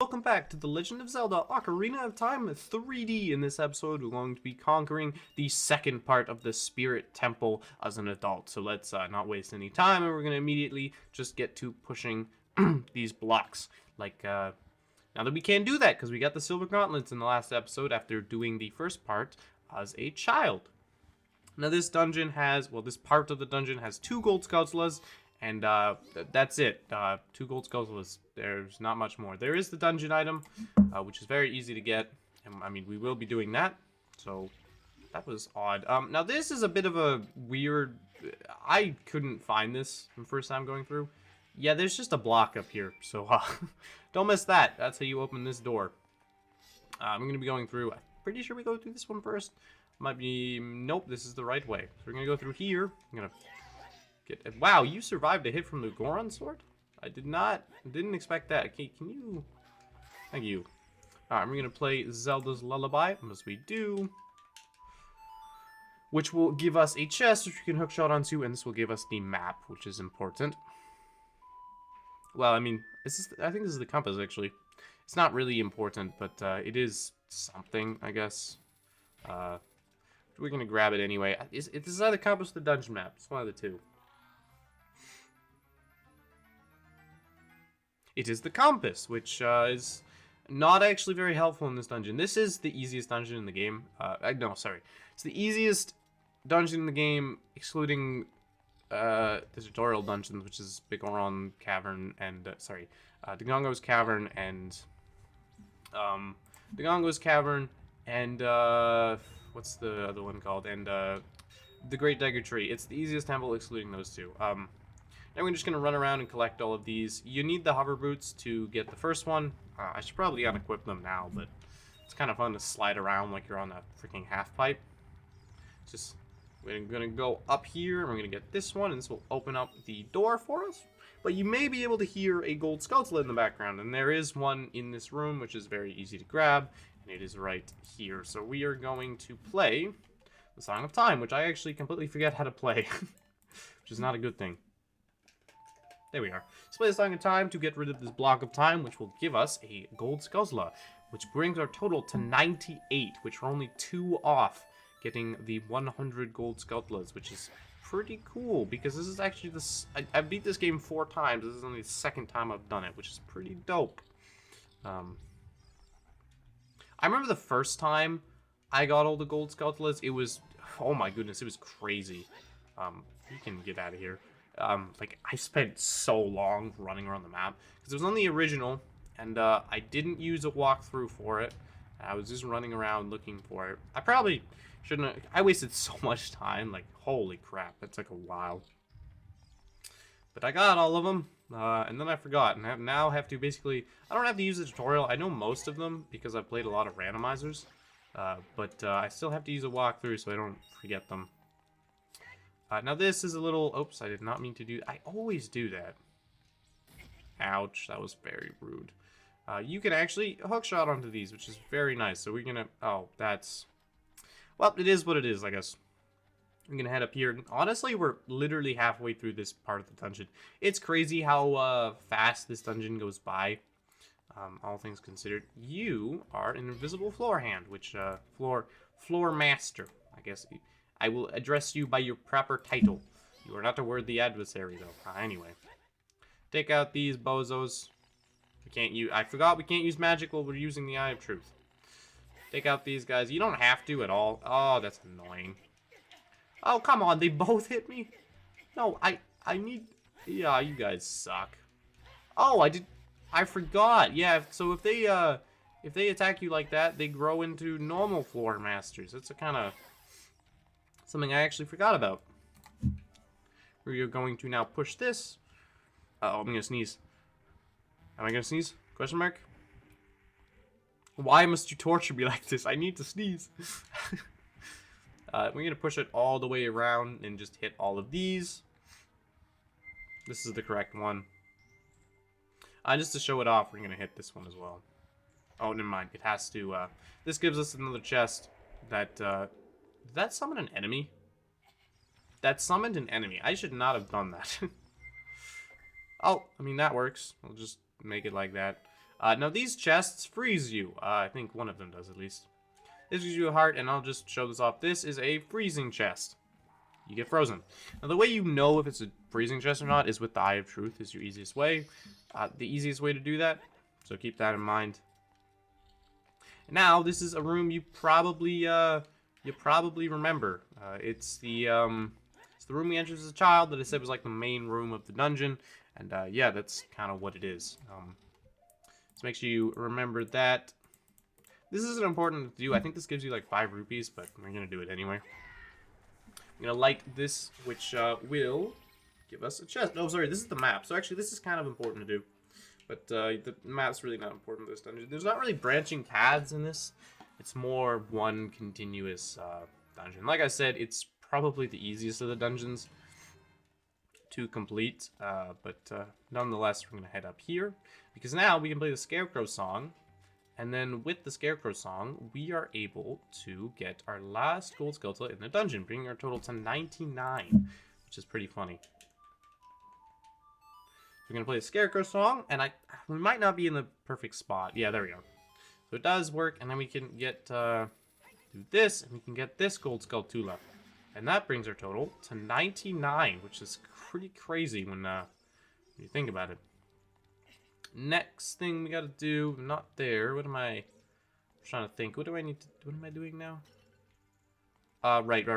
Welcome back to The Legend of Zelda Ocarina of Time 3D. In this episode, we're going to be conquering the second part of the Spirit Temple as an adult. So let's not waste any time, and we're going to immediately just get to pushing these blocks. Now that we can't do that, because we got the Silver Gauntlets in the last episode after doing the first part as a child. Now this dungeon has, this part of the dungeon has 2 gold Skulltulas, and that's it. 2 gold Skulltulas. There's not much more. There is the dungeon item, which is very easy to get. And, I mean, we will be doing that. So, that was odd. Now this is a bit of a weird... I couldn't find this the first time going through. Yeah, there's just a block up here. So, don't miss that. That's how you open this door. I'm going to be going through... I'm pretty sure we go through this one first. Might be... Nope, this is the right way. So we're going to go through here. I'm going to get... Wow, you survived a hit from the Goron sword? I didn't expect that. Okay, can you... Thank you. Alright, we're going to play Zelda's Lullaby, as we do. Which will give us a chest, which we can hookshot onto, and this will give us the map, which is important. Well, I mean, I think this is the compass, actually. It's not really important, but it is something, I guess. We're going to grab it anyway. This is either compass or the dungeon map. It's one of the two. It is the compass, which is not actually very helpful in this dungeon. This is the easiest dungeon in the game. No, sorry. It's the easiest dungeon in the game, excluding the tutorial dungeons, which is Bigoron Cavern and, Dgongo's Cavern and, what's the other one called? And, the Great Dagger Tree. It's the easiest temple, excluding those two. Now we're just going to run around and collect all of these. You need the hover boots to get the first one. I should probably unequip them now, but it's kind of fun to slide around like you're on a freaking half pipe. We're going to go up here, and we're going to get this one, and this will open up the door for us. But you may be able to hear a gold Skulltula in the background, and there is one in this room, which is very easy to grab, and it is right here. So we are going to play the Song of Time, which I actually completely forget how to play, which is not a good thing. There we are. Let's play the Song of Time to get rid of this block of time, which will give us a gold Skulltula, which brings our total to 98, which we're only 2 off getting the 100 gold Skulltulas, which is pretty cool, because this is actually I beat this game 4 times. This is only the 2nd time I've done it, which is pretty dope. I remember the first time I got all the gold Skulltulas, it was, oh my goodness, it was crazy. You can get out of here. I spent so long running around the map, because it was on the original, and, I didn't use a walkthrough for it. I was just running around looking for it. I probably shouldn't have, I wasted so much time, like, holy crap, that took a while. But I got all of them, and then I forgot, and I now have to basically, I don't have to use the tutorial. I know most of them, because I've played a lot of randomizers, but I still have to use a walkthrough so I don't forget them. Now this is a little... Oops, I did not mean to do... I always do that. Ouch, that was very rude. You can actually hookshot onto these, which is very nice. So we're gonna... Oh, that's... Well, it is what it is, I guess. I'm gonna head up here. Honestly, we're literally halfway through this part of the dungeon. It's crazy how fast this dungeon goes by. All things considered. You are an invisible floor hand, which... Floor master, I guess... I will address you by your proper title. You are not a worthy adversary, though. Anyway. Take out these bozos. We can't use... I forgot we can't use magic while we're using the Eye of Truth. Take out these guys. You don't have to at all. Oh, that's annoying. Oh, come on. They both hit me? No, I need... Yeah, you guys suck. Oh, I forgot. Yeah, so if they attack you like that, they grow into normal floor masters. That's a kind of... something I actually forgot about. We are going to now push this. Uh-oh, I'm going to sneeze. Am I going to sneeze? Question mark? Why must you torture me like this? I need to sneeze. We're going to push it all the way around and just hit all of these. This is the correct one. Just to show it off, we're going to hit this one as well. Oh, never mind. It has to... this gives us another chest that... Did that summon an enemy? That summoned an enemy. I should not have done that. Oh, I mean, that works. We'll just make it like that. Now these chests freeze you. I think one of them does at least. This gives you a heart, and I'll just show this off. This is a freezing chest. You get frozen. Now the way you know if it's a freezing chest or not is with the Eye of Truth is your easiest way. The easiest way to do that. So keep that in mind. Now this is a room you probably remember. It's the room we entered as a child that I said was like the main room of the dungeon, and yeah, that's kind of what it is. So make sure you remember that. This isn't important to do. I think this gives you like 5 rupees, but we're gonna do it anyway. I'm gonna light this, which will give us a chest. Oh, sorry, this is the map. So actually, this is kind of important to do. But the map's really not important in this dungeon. There's not really branching paths in this. It's more one continuous dungeon. Like I said, it's probably the easiest of the dungeons to complete. But nonetheless, we're going to head up here. Because now we can play the Scarecrow song. And then with the Scarecrow song, we are able to get our last gold skeleton in the dungeon, bringing our total to 99, which is pretty funny. We're going to play the Scarecrow song, and we might not be in the perfect spot. Yeah, there we go. So it does work, and then we can get, do this, and we can get this gold Skulltula. And that brings our total to 99, which is pretty crazy when you think about it. Next thing we got to do, not there, what am I trying to think? What do I need to, what am I doing now? Right. So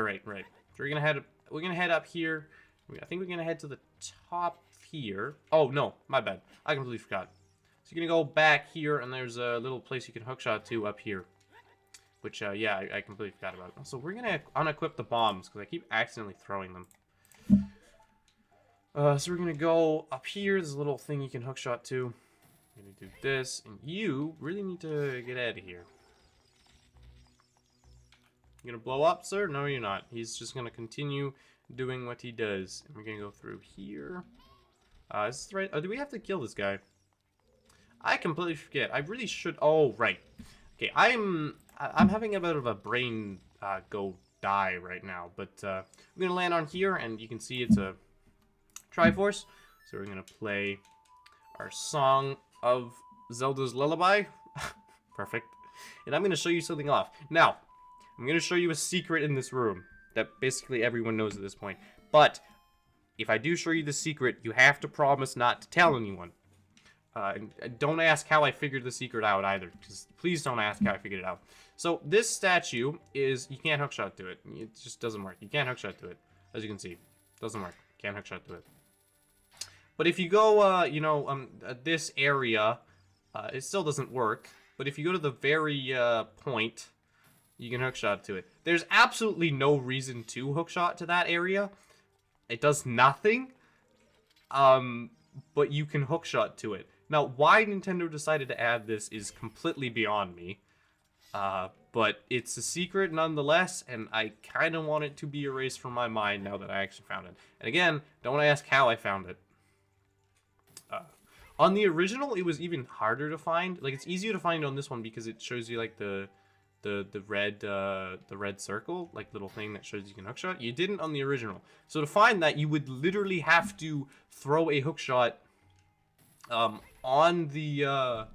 we're going to head up here. I think we're going to head to the top here. Oh, no, my bad. I completely forgot. So you're going to go back here, and there's a little place you can hookshot to up here. Which, yeah, I completely forgot about. So we're going to unequip the bombs, because I keep accidentally throwing them. So we're going to go up here. There's a little thing you can hookshot to. I'm going to do this, and you really need to get out of here. You going to blow up, sir? No, you're not. He's just going to continue doing what he does. And we're going to go through here. Is this right? Oh, do we have to kill this guy? I completely forget. I really should. Oh, right. Okay, I'm having a bit of a brain go die right now, but I'm gonna land on here, and you can see it's a Triforce. So we're gonna play our song of Zelda's Lullaby. Perfect. And I'm gonna show you something off. Now, I'm gonna show you a secret in this room that basically everyone knows at this point. But if I do show you the secret, you have to promise not to tell anyone. And don't ask how I figured the secret out either, because please don't ask how I figured it out. So this statue is, you can't hookshot to it. It just doesn't work. You can't hookshot to it, as you can see. Doesn't work. Can't hookshot to it. But if you go, this area, it still doesn't work. But if you go to the very point, you can hookshot to it. There's absolutely no reason to hookshot to that area. It does nothing. But you can hookshot to it. Now, why Nintendo decided to add this is completely beyond me. But it's a secret nonetheless, and I kind of want it to be erased from my mind now that I actually found it. And again, don't ask how I found it. On the original, it was even harder to find. Like, it's easier to find on this one because it shows you, like, the red circle, like, little thing that shows you can hookshot. You didn't on the original. So to find that, you would literally have to throw a hookshot on the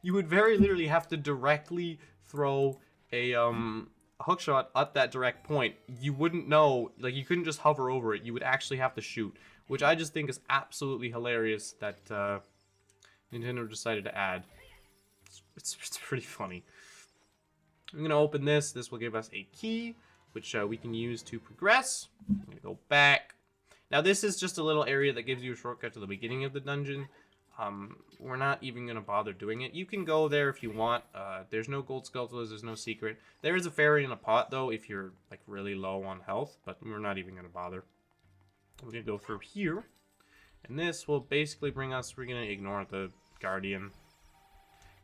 you would very literally have to directly throw a hookshot at that direct point. You wouldn't know, like, you couldn't just hover over it. You would actually have to shoot, which I just think is absolutely hilarious that Nintendo decided to add. It's pretty funny. I'm gonna open this. This will give us a key, which we can use to progress. I'm gonna go back. Now this is just a little area that gives you a shortcut to the beginning of the dungeon. We're not even going to bother doing it. You can go there if you want. There's no gold skeletons, there's no secret. There is a fairy in a pot though if you're like really low on health, but we're not even going to bother. We're going to go through here. And this will basically bring us, we're going to ignore the guardian.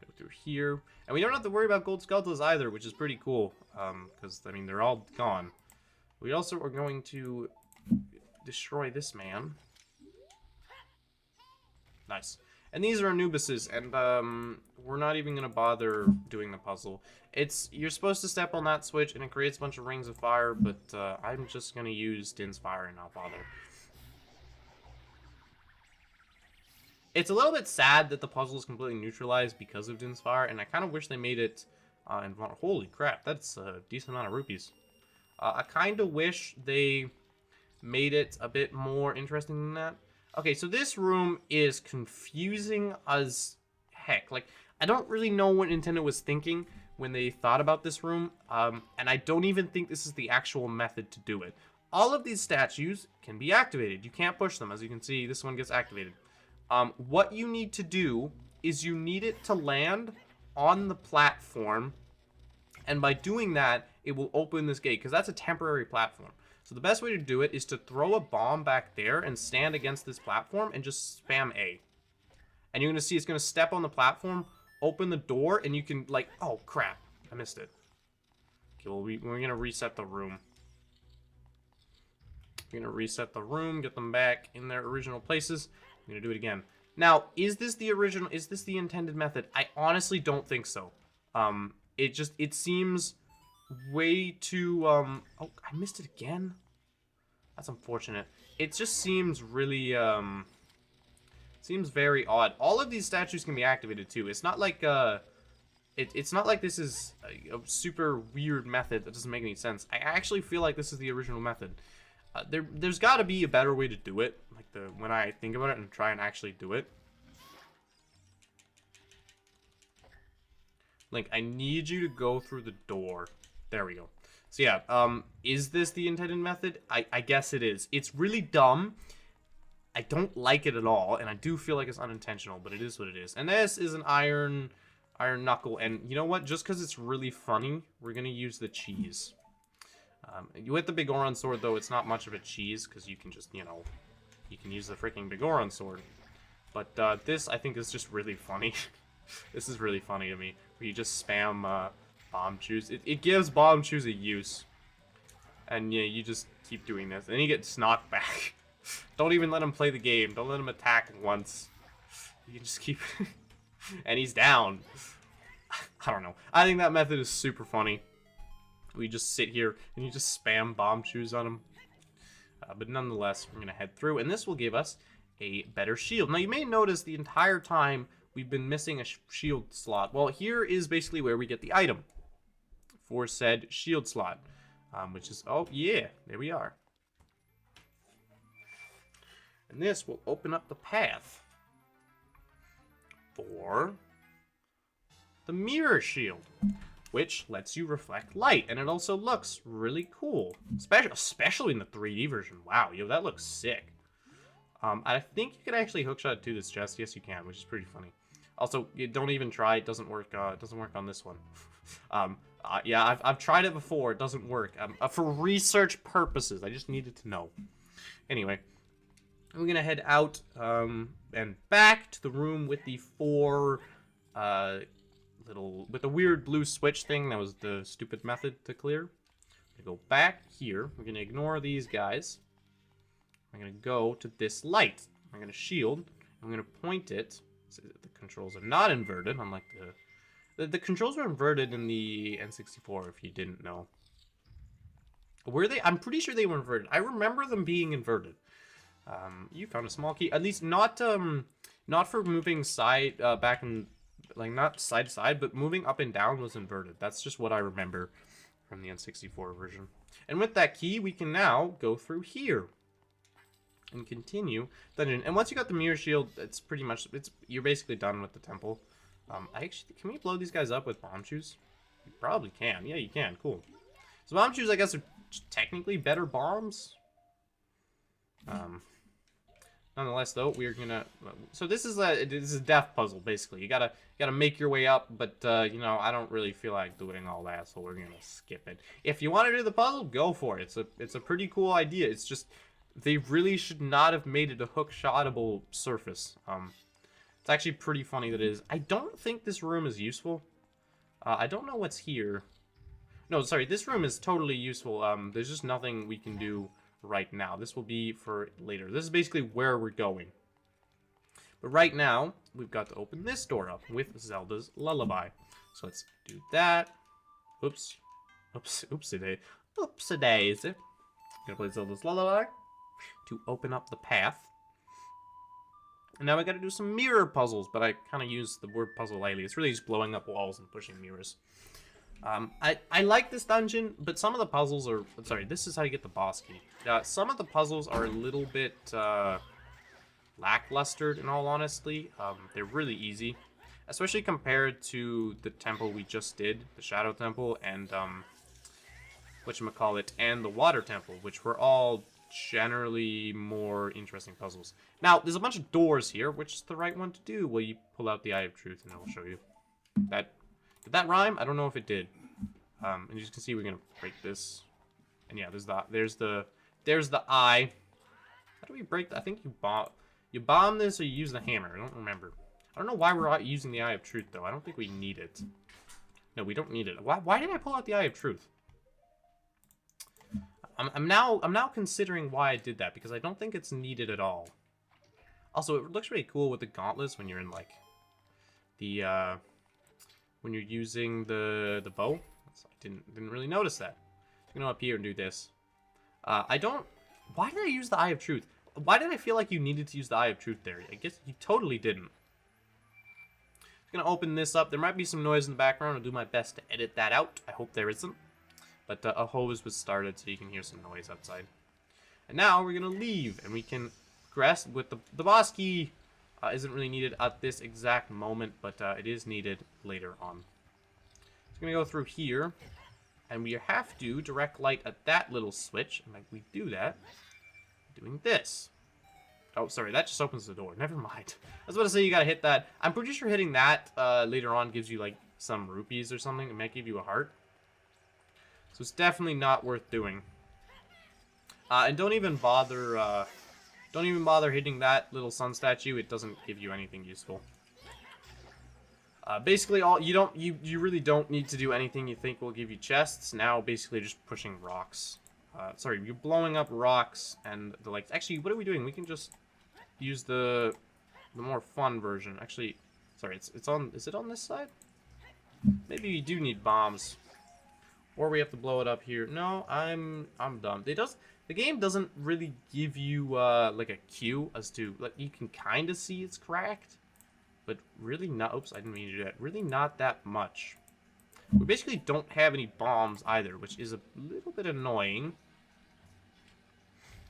Go through here. And we don't have to worry about gold skeletons either, which is pretty cool. Because, I mean, they're all gone. We also are going to destroy this man. Nice. And these are Anubises, and we're not even going to bother doing the puzzle. You're supposed to step on that switch, and it creates a bunch of rings of fire, but I'm just going to use Din's Fire and not bother. It's a little bit sad that the puzzle is completely neutralized because of Din's Fire, and I kind of wish they made it holy crap, that's a decent amount of rupees. I kind of wish they made it a bit more interesting than that. Okay, so this room is confusing as heck. Like, I don't really know what Nintendo was thinking when they thought about this room, and I don't even think this is the actual method to do it. All of these statues can be activated. You can't push them. As you can see, this one gets activated. What you need to do is you need it to land on the platform, and by doing that, it will open this gate, because that's a temporary platform. So the best way to do it is to throw a bomb back there and stand against this platform and just spam A. And you're going to see it's going to step on the platform, open the door, and you can, like, oh, crap. I missed it. Okay, well, we're going to reset the room. We're going to reset the room, get them back in their original places. I'm going to do it again. Now, is this the original, is this the intended method? I honestly don't think so. It seems way too, oh, I missed it again? That's unfortunate. It just seems really, seems very odd. All of these statues can be activated too. It's not like, it's not like this is a super weird method that doesn't make any sense. I actually feel like this is the original method. There's got to be a better way to do it. Like when I think about it and try and actually do it. Link, I need you to go through the door. There we go. So yeah, is this the intended method? I guess it is. It's really dumb. I don't like it at all, and I do feel like it's unintentional, but it is what it is. And this is an iron knuckle, and you know what? Just because it's really funny, we're gonna use the cheese. With the Bigoron sword, though, it's not much of a cheese, because you can just, you know, you can use the freaking Bigoron sword. But this, I think, is just really funny. This is really funny to me, where you just spam bomb chews. It gives bomb chews a use. And yeah, you just keep doing this. And then you get knocked back. Don't even let him play the game. Don't let him attack once. You can just keep... And he's down. I don't know. I think that method is super funny. We just sit here and you just spam bomb chews on him. But nonetheless, we're going to head through. And this will give us a better shield. Now, you may notice the entire time we've been missing a shield slot. Well, here is basically where we get the item for said shield slot. Which is, oh yeah, there we are. And this will open up the path for the mirror shield, which lets you reflect light, and it also looks really cool, especially in the 3D version. Wow, yo, that looks sick. I think you can actually hookshot to this chest. Yes, you can, which is pretty funny. Also, you don't even try. It doesn't work. It doesn't work on this one. Yeah, I've tried it before. It doesn't work. For research purposes, I just needed to know. Anyway, we're gonna head out and back to the room with the four with the weird blue switch thing. That was the stupid method to clear. We're gonna go back here. We're gonna ignore these guys. We're gonna go to this light. We're gonna shield. I'm gonna point it. So the controls are not inverted, unlike the controls were inverted in the N64, if you didn't know. Were they? I'm pretty sure they were inverted. I remember them being inverted. You found a small key. At least not for moving side, back and, like, not side to side, but moving up and down was inverted. That's just what I remember from the N64 version. And with that key, we can now go through here and continue dungeon. And once you got the mirror shield, it's pretty much, you're basically done with the temple. Can we blow these guys up with bomb shoes? You probably can. Yeah, you can. Cool. So bomb shoes, I guess, are technically better bombs. Nonetheless, though, we're gonna. So this is a death puzzle, basically. You gotta make your way up, but you know, I don't really feel like doing all that, so we're gonna skip it. If you want to do the puzzle, go for it. It's a pretty cool idea. It's just they really should not have made it a hook-shotable surface. It's actually pretty funny that it is. I don't think this room is useful. I don't know what's here. No, sorry, this room is totally useful. There's just nothing we can do right now. This will be for later. This is basically where we're going. But right now, we've got to open this door up with Zelda's Lullaby. So let's do that. Oops. Oopsie-day. Oopsie-daisy. Gonna play Zelda's Lullaby to open up the path. And now I gotta do some mirror puzzles, but I kind of use the word puzzle lightly. It's really just blowing up walls and pushing mirrors. I like this dungeon, but some of the puzzles are... Sorry, this is how you get the boss key. Some of the puzzles are a little bit lackluster, in all honesty. They're really easy, especially compared to the temple we just did, the Shadow Temple, and whatchamacallit, and the Water Temple, which were all generally more interesting puzzles. Now, there's a bunch of doors here. Which is the right one to do? Well, you pull out the Eye of Truth, and I will show you. Did that rhyme? I don't know if it did. And you can see we're gonna break this. And yeah, there's the eye. How do we break that? I think you bomb this or you use the hammer. I don't remember. I don't know why we're not using the Eye of Truth though. I don't think we need it. No, we don't need it. Why did I pull out the Eye of Truth? I'm now considering why I did that, because I don't think it's needed at all. Also, it looks really cool with the gauntlets when you're in like the when you're using the bow. So I didn't really notice that. I'm gonna go up here and do this. Why did I use the Eye of Truth? Why did I feel like you needed to use the Eye of Truth there? I guess you totally didn't. I'm gonna open this up. There might be some noise in the background. I'll do my best to edit that out. I hope there isn't. But a hose was started, so you can hear some noise outside. And now we're gonna leave, and we can progress with the boss key. Isn't really needed at this exact moment, but it is needed later on. So we're gonna go through here, and we have to direct light at that little switch, and like we do that, doing this. Oh, sorry, that just opens the door. Never mind. I was about to say you gotta hit that. I'm pretty sure hitting that later on gives you like some rupees or something. It might give you a heart. So it's definitely not worth doing. And don't even bother hitting that little sun statue. It doesn't give you anything useful. Basically, you really don't need to do anything you think will give you chests. Now, basically, just pushing rocks. Sorry, you're blowing up rocks and the like. Actually, what are we doing? We can just use the more fun version. Actually, sorry, it's on. Is it on this side? Maybe you do need bombs. Or we have to blow it up here. No, I'm dumb. The game doesn't really give you like a cue as to, like, you can kind of see it's cracked, but really not. Oops, I didn't mean to do that. Really not that much. We basically don't have any bombs either, which is a little bit annoying.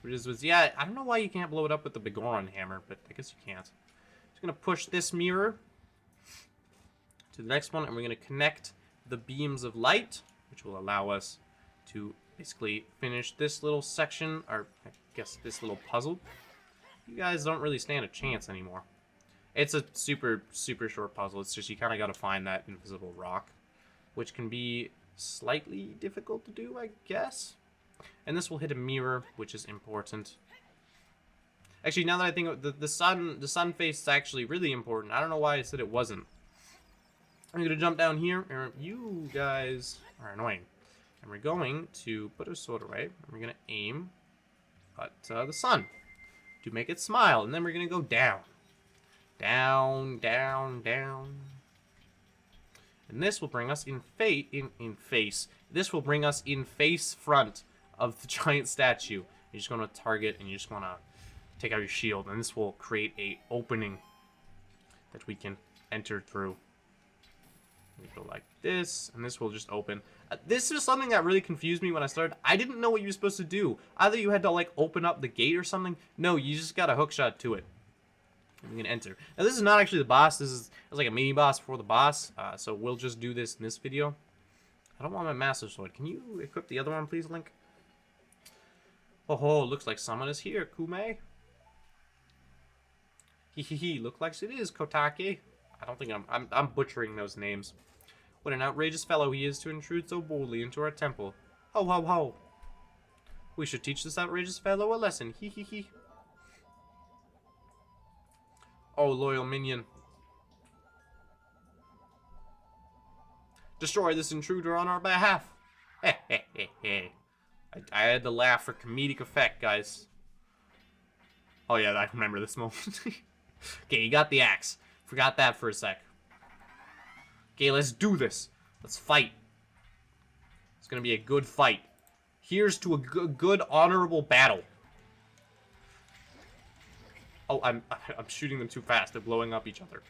Yeah, I don't know why you can't blow it up with the Begoron hammer, but I guess you can't. Just gonna push this mirror to the next one, and we're gonna connect the beams of light, which will allow us to basically finish this little section, or I guess this little puzzle. You guys don't really stand a chance anymore. It's a super, super short puzzle. It's just you kind of got to find that invisible rock, which can be slightly difficult to do, I guess. And this will hit a mirror, which is important. Actually, now that I think of it, the sun face is actually really important. I don't know why I said it wasn't. I'm going to jump down here, and you guys are annoying. And we're going to put a sword away, and we're going to aim at the sun to make it smile. And then we're going to go down. Down, down, down. And this will bring us in face. This will bring us in face front of the giant statue. You're just going to target, and you just want to take out your shield. And this will create a opening that we can enter through. We go like this, and this will just open. This is something that really confused me when I started. I didn't know what you were supposed to do. Either you had to, like, open up the gate or something. No, you just got a hookshot to it. And you can enter. Now, this is not actually the boss. This is like a mini-boss before the boss. So we'll just do this in this video. I don't want my Master Sword. Can you equip the other one, please, Link? Oh, looks like someone is here, Kume. Hee, look like it is, Kotake. I don't think I'm butchering those names. What an outrageous fellow he is to intrude so boldly into our temple. Ho, ho, ho. We should teach this outrageous fellow a lesson. Hee. Oh, loyal minion. Destroy this intruder on our behalf. I had to laugh for comedic effect, guys. Oh yeah, I remember this moment. Okay, you got the axe. Forgot that for a sec. Okay, let's do this. Let's fight. It's gonna be a good fight. Here's to a good, honorable battle. Oh, I'm shooting them too fast. They're blowing up each other.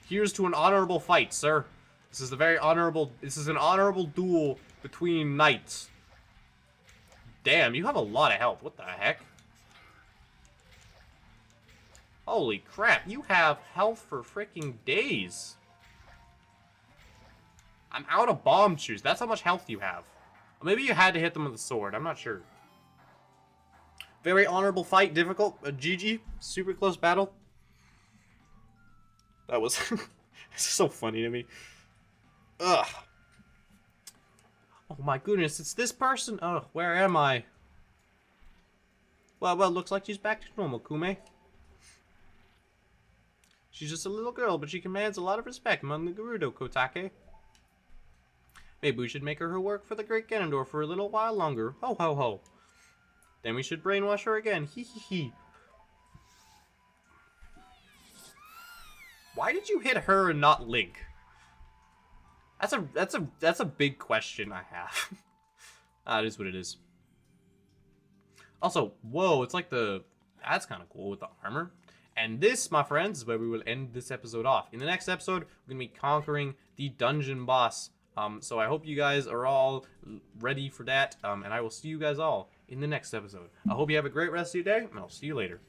Here's to an honorable fight, sir. This is an honorable duel between knights. Damn, you have a lot of health. What the heck? Holy crap, you have health for freaking days. I'm out of bomb shoes. That's how much health you have. Or maybe you had to hit them with a sword. I'm not sure. Very honorable fight. Difficult. GG. Super close battle. That was... It's so funny to me. Ugh. Oh my goodness, it's this person? Oh, where am I? Well, looks like she's back to normal, Kume. She's just a little girl, but she commands a lot of respect among the Gerudo Kotake. Maybe we should make her work for the Great Ganondorf for a little while longer. Ho ho ho. Then we should brainwash her again. Hee hee hee. Why did you hit her and not Link? That's a big question I have. It is what it is. Also, whoa, it's like that's kind of cool with the armor. And this, my friends, is where we will end this episode off. In the next episode, we're going to be conquering the dungeon boss. So I hope you guys are all ready for that. And I will see you guys all in the next episode. I hope you have a great rest of your day, and I'll see you later.